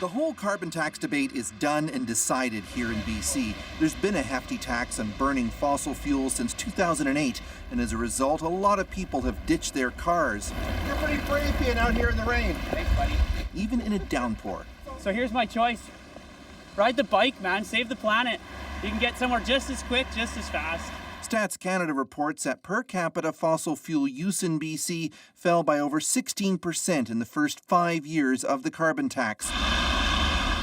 The whole carbon tax debate is done and decided here in BC. There's been a hefty tax on burning fossil fuels since 2008, and as a result, a lot of people have ditched their cars. You're pretty brave being out here in the rain. Thanks, buddy. Even in a downpour. So here's my choice. Ride the bike, man. Save the planet. You can get somewhere just as quick, just as fast. Stats Canada reports that per capita fossil fuel use in BC fell by over 16% in the first 5 years of the carbon tax.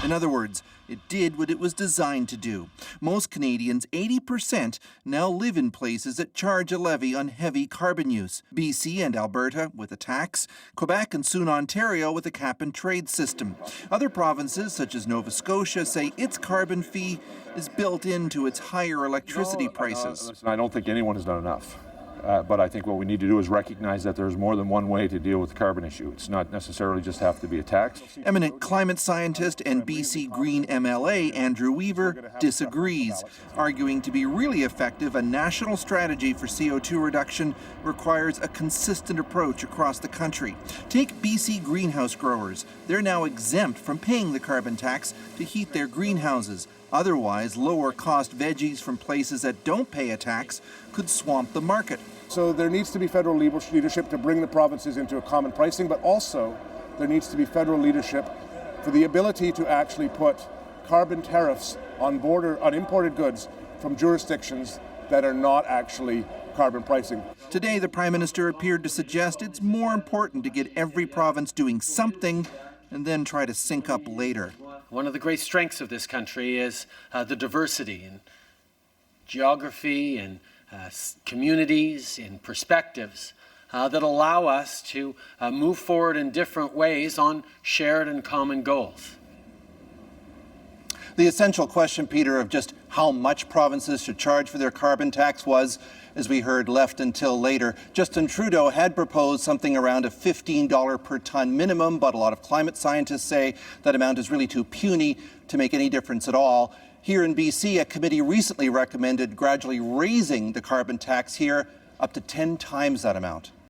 In other words, it did what it was designed to do. Most Canadians, 80%, now live in places that charge a levy on heavy carbon use. BC and Alberta with a tax, Quebec and soon Ontario with a cap-and-trade system. Other provinces, such as Nova Scotia, say its carbon fee is built into its higher electricity prices. Listen, I don't think anyone has done enough. But I think what we need to do is recognize that there's more than one way to deal with the carbon issue. It's not necessarily just have to be a tax. Eminent climate scientist and BC Green MLA Andrew Weaver disagrees, arguing to be really effective, a national strategy for CO2 reduction requires a consistent approach across the country. Take BC greenhouse growers. They're now exempt from paying the carbon tax to heat their greenhouses. Otherwise, lower-cost veggies from places that don't pay a tax could swamp the market. So there needs to be federal leadership to bring the provinces into a common pricing, but also there needs to be federal leadership for the ability to actually put carbon tariffs on imported goods from jurisdictions that are not actually carbon pricing. Today, the Prime Minister appeared to suggest it's more important to get every province doing something and then try to sync up later. One of the great strengths of this country is the diversity in geography and communities and perspectives that allow us to move forward in different ways on shared and common goals. The essential question, Peter, of just how much provinces should charge for their carbon tax was, as we heard, left until later. Justin Trudeau had proposed something around a $15 per ton minimum, but a lot of climate scientists say that amount is really too puny to make any difference at all. Here in BC, a committee recently recommended gradually raising the carbon tax here up to 10 times that amount.